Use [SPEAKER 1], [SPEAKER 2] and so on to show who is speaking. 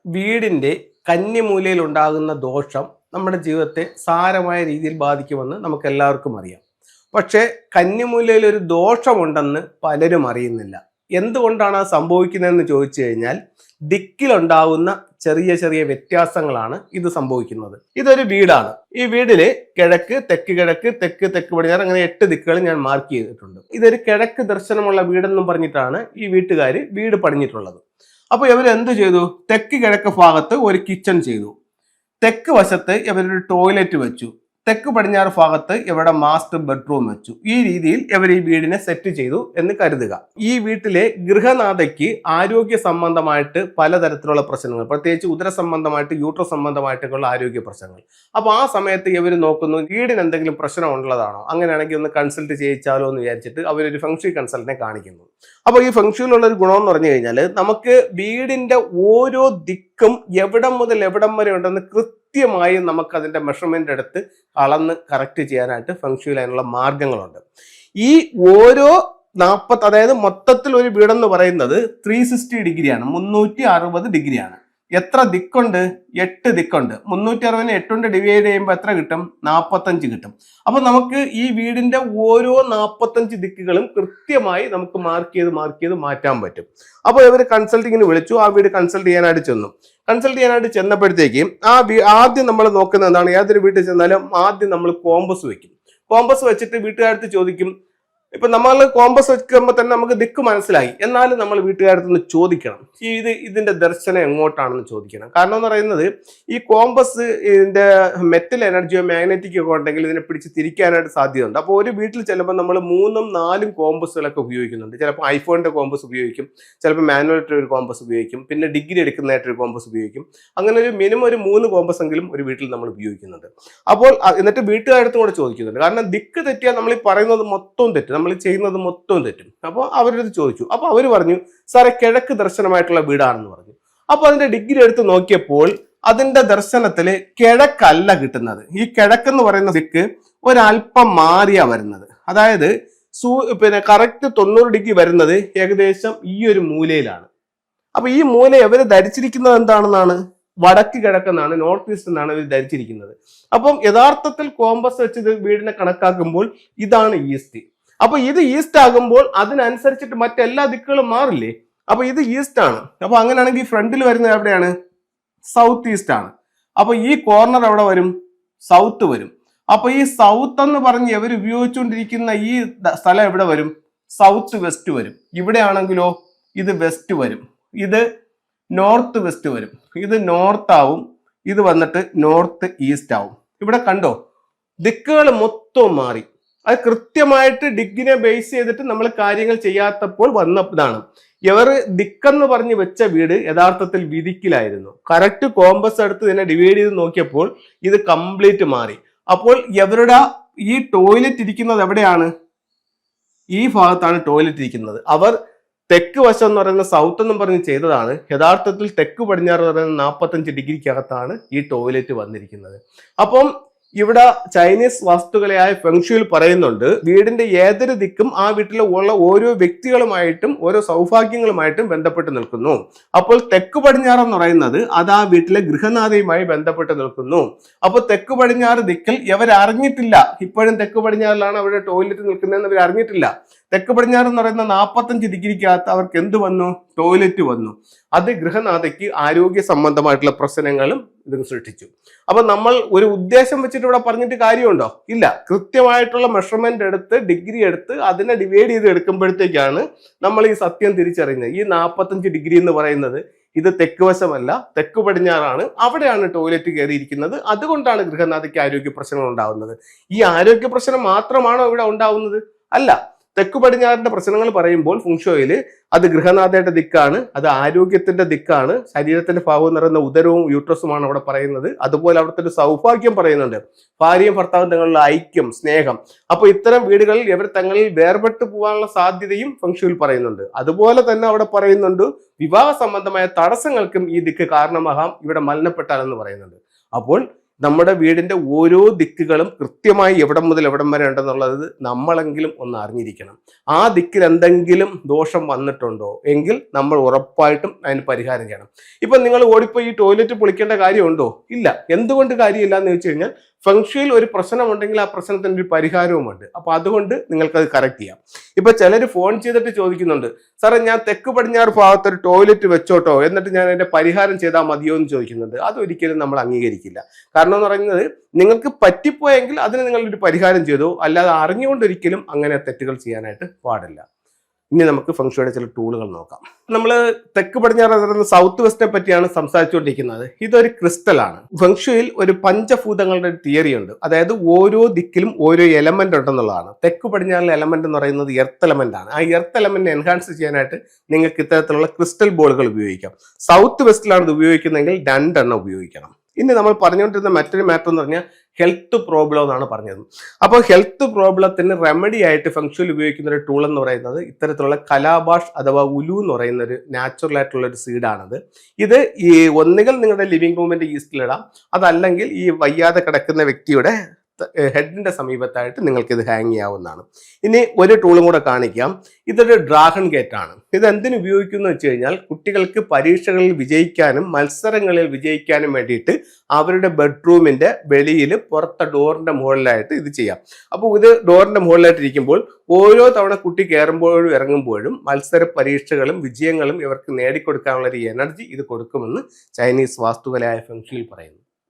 [SPEAKER 1] വീടിൻ്റെ കന്നിമൂലയിൽ ഉണ്ടാകുന്ന ദോഷം നമ്മുടെ ജീവിതത്തെ സാരമായ രീതിയിൽ ബാധിക്കുമെന്ന് നമുക്ക് എല്ലാവർക്കും അറിയാം. പക്ഷേ കന്നിമൂലയിൽ ഒരു ദോഷമുണ്ടെന്ന് പലരും അറിയുന്നില്ല. എന്തുകൊണ്ടാണ് അത് സംഭവിക്കുന്നതെന്ന് ചോദിച്ചു കഴിഞ്ഞാൽ ദിക്കിലുണ്ടാകുന്ന ചെറിയ ചെറിയ വ്യത്യാസങ്ങളാണ് ഇത് സംഭവിക്കുന്നത്. ഇതൊരു വീടാണ്. ഈ വീടില് കിഴക്ക്, തെക്ക് കിഴക്ക്, തെക്ക് തെക്ക് പടിഞ്ഞാറ്, അങ്ങനെ 8 ദിക്കുകൾ ഞാൻ മാർക്ക് ചെയ്തിട്ടുണ്ട്. ഇതൊരു കിഴക്ക് ദർശനമുള്ള വീടെന്നും പറഞ്ഞിട്ടാണ് ഈ വീട്ടുകാർ വീട് പണിഞ്ഞിട്ടുള്ളത്. അപ്പോൾ ഇവർ എന്ത് ചെയ്തു? തെക്ക് കിഴക്ക് ഭാഗത്ത് ഒരു കിച്ചൺ ചെയ്തു. തെക്ക് വശത്ത് ഇവരൊരു ടോയ്ലറ്റ് വെച്ചു. തെക്ക് പടിഞ്ഞാറ് ഭാഗത്ത് ഇവിടെ മാസ്റ്റർ ബെഡ്റൂം വെച്ചു. ഈ രീതിയിൽ ഇവർ ഈ വീടിനെ സെറ്റ് ചെയ്തു എന്ന് കരുതുക. ഈ വീട്ടിലെ ഗൃഹനാഥയ്ക്ക് ആരോഗ്യ സംബന്ധമായിട്ട് പലതരത്തിലുള്ള പ്രശ്നങ്ങൾ, പ്രത്യേകിച്ച് ഉദര സംബന്ധമായിട്ട്, യൂട്രസ് സംബന്ധമായിട്ടൊക്കെയുള്ള ആരോഗ്യ പ്രശ്നങ്ങൾ. അപ്പോൾ ആ സമയത്ത് ഇവർ നോക്കുന്നു വീടിന് എന്തെങ്കിലും പ്രശ്നം ഉള്ളതാണോ, അങ്ങനെയാണെങ്കിൽ ഒന്ന് കൺസൾട്ട് ചെയ്യിച്ചാലോ എന്ന് വിചാരിച്ചിട്ട് അവരൊരു ഫെങ്ഷി കൺസൾട്ടിനെ കാണിക്കുന്നു. അപ്പോൾ ഈ ഫെങ്ഷിയിലുള്ള ഒരു ഗുണം എന്ന് പറഞ്ഞു കഴിഞ്ഞാൽ നമുക്ക് വീടിന്റെ ഓരോ ദിക്കും എവിടം മുതൽ എവിടം വരെ ഉണ്ടെന്ന് കൃത്യമായി നമുക്ക് അതിന്റെ മെഷർമെന്റ് എടുത്ത് അളന്ന് കറക്റ്റ് ചെയ്യാനായിട്ട് ഫെങ്ഷുയിൽ അതിനുള്ള മാർഗങ്ങളുണ്ട്. ഈ ഓരോ 40, അതായത് മൊത്തത്തിൽ ഒരു വീടെന്ന് പറയുന്നത് 360 ഡിഗ്രിയാണ്, 360 ഡിഗ്രിയാണ്. എത്ര ദിക്കുണ്ട്? 8 ദിക്കുണ്ട്. 360നെ 8 കൊണ്ട് ഡിവൈഡ് ചെയ്യുമ്പോൾ എത്ര കിട്ടും? 45 കിട്ടും. അപ്പൊ നമുക്ക് ഈ വീടിന്റെ ഓരോ 45 ദിക്കുകളും കൃത്യമായി നമുക്ക് മാർക്ക് ചെയ്ത് മാറ്റാൻ പറ്റും. അപ്പോൾ ഇവർ കൺസൾട്ടിങ്ങിന് വിളിച്ചു. ആ വീട് കൺസൾട്ട് ചെയ്യാനായിട്ട് ചെന്നു. കൺസൾട്ട് ചെയ്യാനായിട്ട് ചെന്നപ്പോഴത്തേക്കും ആദ്യം നമ്മൾ നോക്കുന്നത് എന്താണ്? ഏതൊരു വീട്ടിൽ ചെന്നാലും ആദ്യം നമ്മൾ കോമ്പസ് വെക്കും. കോമ്പസ് വെച്ചിട്ട് വീട്ടുകാരത്ത് ചോദിക്കും. ഇപ്പൊ നമ്മൾ കോമ്പസ് വെക്കുമ്പോൾ തന്നെ നമുക്ക് ദിക്ക് മനസ്സിലായി, എന്നാലും നമ്മൾ വീട്ടുകാരത്ത് നിന്ന് ചോദിക്കണം ഇതിന്റെ ദർശനം എങ്ങോട്ടാണെന്ന് ചോദിക്കണം. കാരണം എന്ന് പറയുന്നത് ഈ കോമ്പസ് ഇതിന്റെ മെറ്റൽ എനർജിയോ മാഗ്നറ്റിക്കോ ഒക്കെ ഉണ്ടെങ്കിൽ ഇതിനെ പിടിച്ച് തിരിക്കാനായിട്ട് സാധ്യതയുണ്ട്. അപ്പോൾ ഒരു വീട്ടിൽ ചിലപ്പോൾ നമ്മൾ 3ഉം 4ഉം കോമ്പസുകളൊക്കെ ഉപയോഗിക്കുന്നുണ്ട്. ചിലപ്പോൾ ഐഫോണിന്റെ കോമ്പസ് ഉപയോഗിക്കും, ചിലപ്പോൾ മാനുവലായിട്ട് ഒരു കോമ്പസ് ഉപയോഗിക്കും, പിന്നെ ഡിഗ്രി എടുക്കുന്നതായിട്ടൊരു കോമ്പസ് ഉപയോഗിക്കും. അങ്ങനെ ഒരു മിനിമം ഒരു 3 കോമ്പസ് എങ്കിലും ഒരു വീട്ടിൽ നമ്മൾ ഉപയോഗിക്കുന്നുണ്ട്. അപ്പോൾ എന്നിട്ട് വീട്ടുകാരത്തും കൂടെ ചോദിക്കുന്നുണ്ട്. കാരണം ദിക്ക് തെറ്റിയാൽ നമ്മൾ ഈ പറയുന്നത് മൊത്തം തെറ്റും, നമ്മൾ ചെയ്യുന്നത് മൊത്തം തെറ്റും. അപ്പോൾ അവരത് ചോദിച്ചു. അപ്പോൾ അവർ പറഞ്ഞു, സാറേ കിഴക്ക് ദർശനമായിട്ടുള്ള വീടാണെന്ന് പറഞ്ഞു. അപ്പോൾ അതിന്റെ ഡിഗ്രി എടുത്ത് നോക്കിയപ്പോൾ അതിന്റെ ദർശനത്തില് കിഴക്കല്ല കിട്ടുന്നത്. ഈ കിഴക്കെന്ന് പറയുന്ന ദിക്ക് ഒരല്പം മാറിയാ വരുന്നത്. അതായത് കറക്റ്റ് 90 ഡിഗ്രി വരുന്നത് ഏകദേശം ഈ ഒരു മൂലയിലാണ്. അപ്പൊ ഈ മൂല ഇവര് ധരിച്ചിരിക്കുന്നത് എന്താണെന്നാണ്? വടക്ക് കിഴക്കെന്നാണ്, നോർത്ത് ഈസ്റ്റ് എന്നാണ് ഇവർ ധരിച്ചിരിക്കുന്നത്. അപ്പം യഥാർത്ഥത്തിൽ കോമ്പസ് വെച്ച് വീടിനെ കണക്കാക്കുമ്പോൾ ഇതാണ് ഈസ്റ്റ്. അപ്പൊ ഇത് ഈസ്റ്റ് ആകുമ്പോൾ അതിനനുസരിച്ചിട്ട് മറ്റെല്ലാ ദിക്കുകളും മാറില്ലേ? അപ്പൊ ഇത് ഈസ്റ്റ് ആണ്. അപ്പൊ അങ്ങനെയാണെങ്കിൽ ഫ്രണ്ടിൽ വരുന്നത് എവിടെയാണ്? സൗത്ത് ഈസ്റ്റ് ആണ്. അപ്പൊ ഈ കോർണർ എവിടെ വരും? സൗത്ത് വരും. അപ്പൊ ഈ സൗത്ത് എന്ന് പറഞ്ഞ് ഇവർ ഉപയോഗിച്ചുകൊണ്ടിരിക്കുന്ന ഈ സ്ഥലം എവിടെ വരും? സൗത്ത് വെസ്റ്റ് വരും. ഇവിടെ ആണെങ്കിലോ ഇത് വെസ്റ്റ് വരും, ഇത് നോർത്ത് വെസ്റ്റ് വരും, ഇത് നോർത്ത് ആവും, ഇത് വന്നിട്ട് നോർത്ത് ഈസ്റ്റ് ആവും. ഇവിടെ കണ്ടോ, ദിക്കുകൾ മൊത്തം മാറി. അത് കൃത്യമായിട്ട് ഡിഗ്രിനെ ബേസ് ചെയ്തിട്ട് നമ്മൾ കാര്യങ്ങൾ ചെയ്യാത്തപ്പോൾ വന്നതാണ്. ഇവർ ദിക്കെന്ന് പറഞ്ഞ് വെച്ച വീട് യഥാർത്ഥത്തിൽ വിധിക്കിലായിരുന്നു. കറക്റ്റ് കോമ്പസ് എടുത്ത് ഇതിനെ ഡിവൈഡ് ചെയ്ത് നോക്കിയപ്പോൾ ഇത് കംപ്ലീറ്റ് മാറി. അപ്പോൾ ഇവരുടെ ഈ ടോയ്ലറ്റ് ഇരിക്കുന്നത് എവിടെയാണ്? ഈ ഭാഗത്താണ് ടോയ്ലറ്റ് ഇരിക്കുന്നത്. അവർ തെക്ക് വശം എന്ന് പറയുന്ന സൗത്ത് എന്നും പറഞ്ഞ് ചെയ്തതാണ്. യഥാർത്ഥത്തിൽ തെക്ക് പടിഞ്ഞാറ് പറയുന്ന 45 ഡിഗ്രിക്കകത്താണ് ഈ ടോയ്ലറ്റ് വന്നിരിക്കുന്നത്. അപ്പം ഇവിടെ ചൈനീസ് വാസ്തുകലയായ ഫെങ്ഷുയിൽ പറയുന്നുണ്ട്, വീടിന്റെ ഏതൊരു ദിക്കും ആ വീട്ടിലെ ഉള്ള ഓരോ വ്യക്തികളുമായിട്ടും ഓരോ സൗഭാഗ്യങ്ങളുമായിട്ടും ബന്ധപ്പെട്ട് നിൽക്കുന്നു. അപ്പോൾ തെക്ക് പടിഞ്ഞാറ് എന്ന് പറയുന്നത് അത് ആ വീട്ടിലെ ഗൃഹനാഥയുമായി ബന്ധപ്പെട്ട് നിൽക്കുന്നു. അപ്പോൾ തെക്ക് പടിഞ്ഞാറ് ദിക്കിൽ ഇവർ അറിഞ്ഞിട്ടില്ല, ഇപ്പോഴും തെക്ക് പടിഞ്ഞാറിലാണ് അവരുടെ ടോയ്ലറ്റ് നിൽക്കുന്നതെന്ന് ഇവർ അറിഞ്ഞിട്ടില്ല. തെക്ക് പടിഞ്ഞാറ് എന്ന് പറയുന്ന 45 ഡിഗ്രിക്കകത്ത് അവർക്ക് എന്ത് വന്നു? ടോയ്ലറ്റ് വന്നു. അത് ഗൃഹനാഥയ്ക്ക് ആരോഗ്യ സംബന്ധമായിട്ടുള്ള പ്രശ്നങ്ങളും ഇത് സൃഷ്ടിച്ചു. അപ്പൊ നമ്മൾ ഒരു ഉദ്ദേശം വെച്ചിട്ട് ഇവിടെ പറഞ്ഞിട്ട് കാര്യമുണ്ടോ? ഇല്ല. കൃത്യമായിട്ടുള്ള മെഷർമെന്റ് എടുത്ത് ഡിഗ്രി എടുത്ത് അതിനെ ഡിവൈഡ് ചെയ്ത് എടുക്കുമ്പോഴത്തേക്കാണ് നമ്മൾ ഈ സത്യം തിരിച്ചറിയുന്നത്. ഈ 45 ഡിഗ്രി എന്ന് പറയുന്നത് ഇത് തെക്ക് വശമല്ല, തെക്ക് പടിഞ്ഞാറാണ്. അവിടെയാണ് ടോയ്ലറ്റ് കയറിയിരിക്കുന്നത്. അതുകൊണ്ടാണ് ഗൃഹനാഥയ്ക്ക് ആരോഗ്യ പ്രശ്നങ്ങൾ ഉണ്ടാവുന്നത്. ഈ ആരോഗ്യ പ്രശ്നം മാത്രമാണോ ഇവിടെ ഉണ്ടാവുന്നത്? അല്ല. തെക്ക് പടിഞ്ഞാറിന്റെ പ്രശ്നങ്ങൾ പറയുമ്പോൾ ഫുങ്ഷോയില് അത് ഗൃഹനാഥയുടെ ദിക്കാണ്, അത് ആരോഗ്യത്തിന്റെ ദിക്കാണ്, ശരീരത്തിന്റെ ഭാഗം എന്ന് പറയുന്ന ഉദരവും യൂട്രസുമാണ് അവിടെ പറയുന്നത്. അതുപോലെ അവിടുത്തെ ഒരു സൗഭാഗ്യം പറയുന്നുണ്ട്, ഭാര്യയും ഭർത്താവും തങ്ങളുടെ ഐക്യം, സ്നേഹം. അപ്പൊ ഇത്തരം വീടുകളിൽ ഇവർ തങ്ങളിൽ വേർപെട്ടു പോകാനുള്ള സാധ്യതയും ഫെങ്ഷുയിൽ പറയുന്നുണ്ട്. അതുപോലെ തന്നെ അവിടെ പറയുന്നുണ്ട് വിവാഹ സംബന്ധമായ തടസ്സങ്ങൾക്കും ഈ ദിക്ക് കാരണമാകാം ഇവിടെ മലിനപ്പെട്ടാലെന്ന് പറയുന്നുണ്ട്. അപ്പോൾ നമ്മുടെ വീടിന്റെ ഓരോ ദിക്കുകളും കൃത്യമായി എവിടം മുതൽ എവിടം വരെ ഉണ്ടെന്നുള്ളത് നമ്മളെങ്കിലും ഒന്ന് അറിഞ്ഞിരിക്കണം. ആ ദിക്കിൽ എന്തെങ്കിലും ദോഷം വന്നിട്ടുണ്ടോ എങ്കിൽ നമ്മൾ ഉറപ്പായിട്ടും അതിന് പരിഹാരം ചെയ്യണം. ഇപ്പൊ നിങ്ങൾ ഓടിപ്പോയി ഈ ടോയ്ലറ്റ് പൊളിക്കേണ്ട കാര്യമുണ്ടോ? ഇല്ല. എന്തുകൊണ്ട് കാര്യമില്ല എന്ന് വെച്ച് കഴിഞ്ഞാൽ ഫെങ്ഷുയിൽ ഒരു പ്രശ്നമുണ്ടെങ്കിൽ ആ പ്രശ്നത്തിന് ഒരു പരിഹാരവുമുണ്ട്. അപ്പൊ അതുകൊണ്ട് നിങ്ങൾക്കത് കറക്റ്റ് ചെയ്യാം. ഇപ്പൊ ചിലർ ഫോൺ ചെയ്തിട്ട് ചോദിക്കുന്നുണ്ട്, സാറേ ഞാൻ തെക്ക് പടിഞ്ഞാറ് ഭാഗത്ത് ഒരു ടോയ്ലറ്റ് വെച്ചോട്ടോ, എന്നിട്ട് ഞാൻ അതിന്റെ പരിഹാരം ചെയ്താൽ മതിയോ എന്ന് ചോദിക്കുന്നുണ്ട്. അതൊരിക്കലും നമ്മൾ അംഗീകരിക്കില്ല. കാരണം എന്ന് പറയുന്നത്, നിങ്ങൾക്ക് പറ്റിപ്പോയെങ്കിൽ അതിന് നിങ്ങളൊരു പരിഹാരം ചെയ്തു, അല്ലാതെ അറിഞ്ഞുകൊണ്ടൊരിക്കലും അങ്ങനെ തെറ്റുകൾ ചെയ്യാനായിട്ട് പാടില്ല. ഇനി നമുക്ക് ഫെങ്ഷുയുടെ ചില ടൂളുകൾ നോക്കാം. നമ്മൾ തെക്ക് പടിഞ്ഞാറ് സൗത്ത് വെസ്റ്റിനെ പറ്റിയാണ് സംസാരിച്ചുകൊണ്ടിരിക്കുന്നത്. ഇതൊരു ക്രിസ്റ്റലാണ്. ഫെങ്ഷുയിൽ ഒരു പഞ്ചഭൂതങ്ങളുടെ തിയറി ഉണ്ട്. അതായത് ഓരോ ദിക്കിലും ഓരോ എലമെന്റ് ഉണ്ടെന്നുള്ളതാണ്. തെക്ക് പടിഞ്ഞാറിലെ എലമെന്റ് എന്ന് പറയുന്നത് എർത്ത് എലമെന്റ് ആണ്. ആ എർത്ത് എലമെന്റ് എൻഹാൻസ് ചെയ്യാനായിട്ട് നിങ്ങൾക്ക് ഇത്തരത്തിലുള്ള ക്രിസ്റ്റൽ ബോളുകൾ ഉപയോഗിക്കാം. സൗത്ത് വെസ്റ്റിലാണ് ഇത് ഉപയോഗിക്കുന്നതെങ്കിൽ 2 എണ്ണം ഉപയോഗിക്കണം. ഇനി നമ്മൾ പറഞ്ഞുകൊണ്ടിരുന്ന മറ്റൊരു മാറ്റർ എന്ന് പറഞ്ഞാൽ ഹെൽത്ത് പ്രോബ്ലം എന്നാണ് പറഞ്ഞത്. അപ്പോൾ ഹെൽത്ത് പ്രോബ്ലത്തിന് റെമഡി ആയിട്ട് ഫെങ്ഷുയിൽ ഉപയോഗിക്കുന്ന ഒരു ടൂൾ എന്ന് പറയുന്നത് ഇത്തരത്തിലുള്ള കലാബാഷ് അഥവാ ഉലു എന്ന് പറയുന്ന ഒരു നാച്ചുറൽ ആയിട്ടുള്ള ഒരു സീഡാണിത്. ഇത് ഈ ഒന്നുകിൽ നിങ്ങളുടെ ലിവിംഗ് റൂമിന്റെ ഈസ്റ്റിലിടാം, അതല്ലെങ്കിൽ ഈ വയ്യാതെ കിടക്കുന്ന വ്യക്തിയുടെ ഹെഡിന്റെ സമീപത്തായിട്ട് നിങ്ങൾക്ക് ഇത് ഹാങ് ചെയ്യാവുന്നതാണ്. ഇനി ഒരു ടൂളും കൂടെ കാണിക്കാം. ഇതൊരു ഡ്രാഗൺ ഗേറ്റ് ആണ്. ഇത് എന്തിനു ഉപയോഗിക്കുന്നു വെച്ച് കഴിഞ്ഞാൽ കുട്ടികൾക്ക് പരീക്ഷകളിൽ വിജയിക്കാനും മത്സരങ്ങളിൽ വിജയിക്കാനും വേണ്ടിയിട്ട് അവരുടെ ബെഡ്റൂമിന്റെ വെളിയിൽ പുറത്തെ ഡോറിന്റെ മുകളിലായിട്ട് ഇത് ചെയ്യാം. അപ്പോൾ ഇത് ഡോറിന്റെ മുകളിലായിട്ട് ഇരിക്കുമ്പോൾ ഓരോ തവണ കുട്ടി കയറുമ്പോഴും ഇറങ്ങുമ്പോഴും മത്സര പരീക്ഷകളും വിജയങ്ങളും ഇവർക്ക് നേടിക്കൊടുക്കാനുള്ള ഒരു എനർജി ഇത് കൊടുക്കുമെന്ന് ചൈനീസ് വാസ്തുകലയായ ഫെങ്ഷുയിൽ പറയുന്നു.